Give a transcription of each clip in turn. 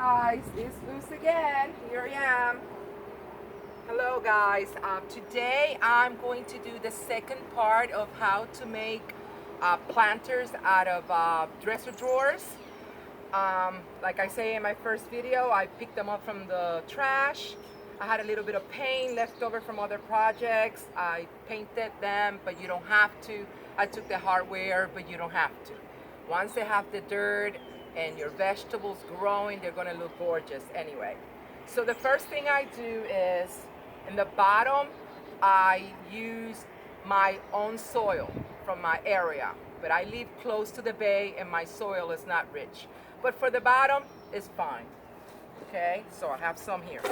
guys, it's Luz again. Here I am. Hello guys. Today I'm going to do the second part of how to make planters out of dresser drawers. Like I say in my first video, I picked them up from the trash. I had a little bit of paint left over from other projects. I painted them, but you don't have to. I took the hardware, but you don't have to. Once they have the dirt and your vegetables growing, they're gonna look gorgeous anyway. So the first thing I do is, in the bottom, I use my own soil from my area, but I live close to the bay and my soil is not rich. But for the bottom, it's fine. Okay, so I have some here.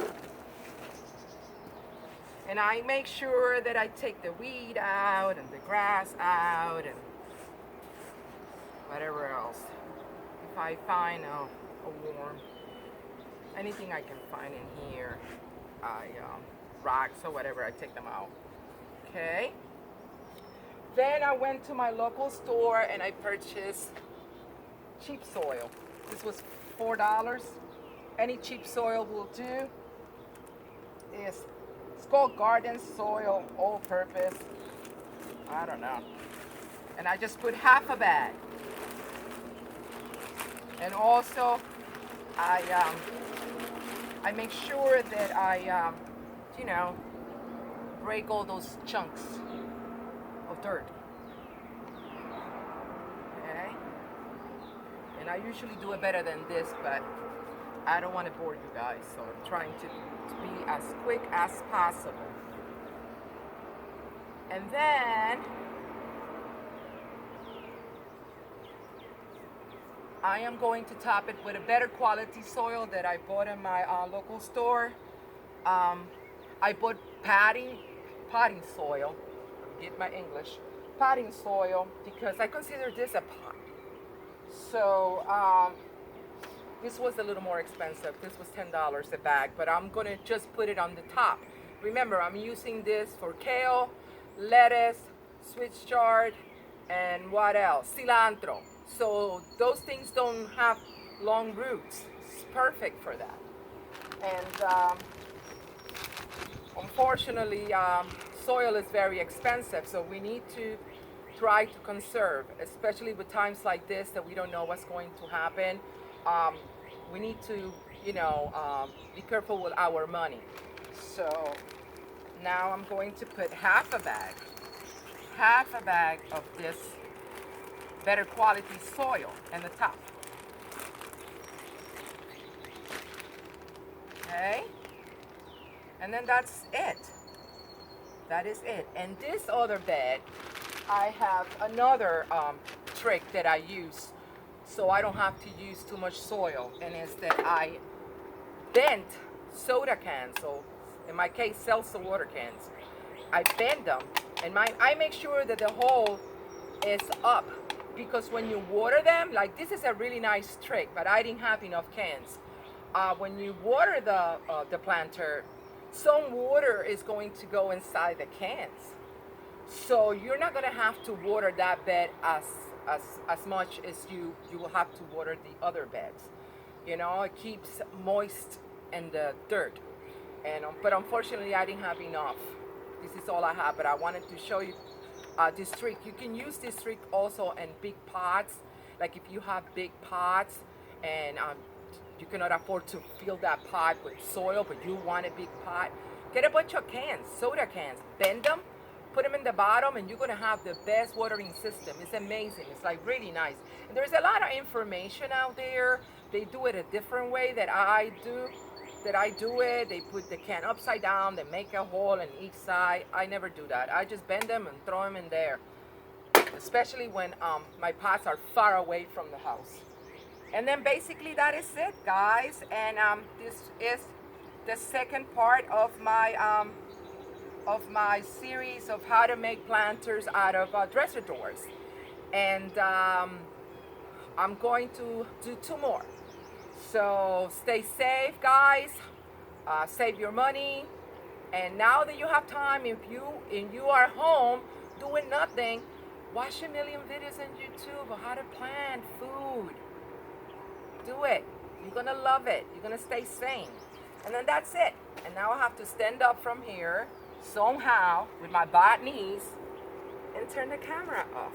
And I make sure that I take the weed out and the grass out and whatever else. If I find a worm, anything I can find in here, rocks or whatever, I take them out. Okay. Then I went to my local store and I purchased cheap soil. This was $4. Any cheap soil will do. It's called garden soil, all-purpose. I don't know. And I just put half a bag. And also, I make sure that I, break all those chunks of dirt. Okay? And I usually do it better than this, but I don't want to bore you guys, so I'm trying to be as quick as possible. And then I am going to top it with a better quality soil that I bought in my local store. I bought potting soil, get my English, potting soil, because I consider this a pot. So this was a little more expensive. This was $10 a bag, but I'm gonna just put it on the top. Remember, I'm using this for kale, lettuce, Swiss chard, and what else? Cilantro. So those things don't have long roots. It's perfect for that. And unfortunately, soil is very expensive, so we need to try to conserve, especially with times like this that we don't know what's going to happen. We need to, be careful with our money. So now I'm going to put half a bag of this better quality soil in the top. Okay? And then that's it. That is it. And this other bed, I have another trick that I use so I don't have to use too much soil, and it's that I bend soda cans, so in my case seltzer water cans. I bend them, and I make sure that the hole is up, because when you water them, like this is a really nice trick, but I didn't have enough cans. When you water the planter, some water is going to go inside the cans. So you're not gonna have to water that bed as much as you will have to water the other beds. It keeps moist in the dirt. And but unfortunately I didn't have enough. This is all I have, but I wanted to show you this trick. You can use this trick also in big pots. Like if you have big pots and you cannot afford to fill that pot with soil, but you want a big pot, get a bunch of cans, soda cans, bend them, put them in the bottom, and you're gonna have the best watering system. It's amazing. It's like really nice. And there's a lot of information out there. They do it a different way that I do it. They put the can upside down, they make a hole in each side. I never do that. I just bend them and throw them in there, especially when my pots are far away from the house. And then basically that is it, guys. And this is the second part of my series of how to make planters out of dresser drawers. And I'm going to do 2 more. So stay safe, guys. Save your money. And now that you have time, if you are home doing nothing, watch a million videos on YouTube of how to plant food. Do it. You're gonna love it. You're gonna stay sane. And then that's it. And now I have to stand up from here somehow with my bot knees and turn the camera off.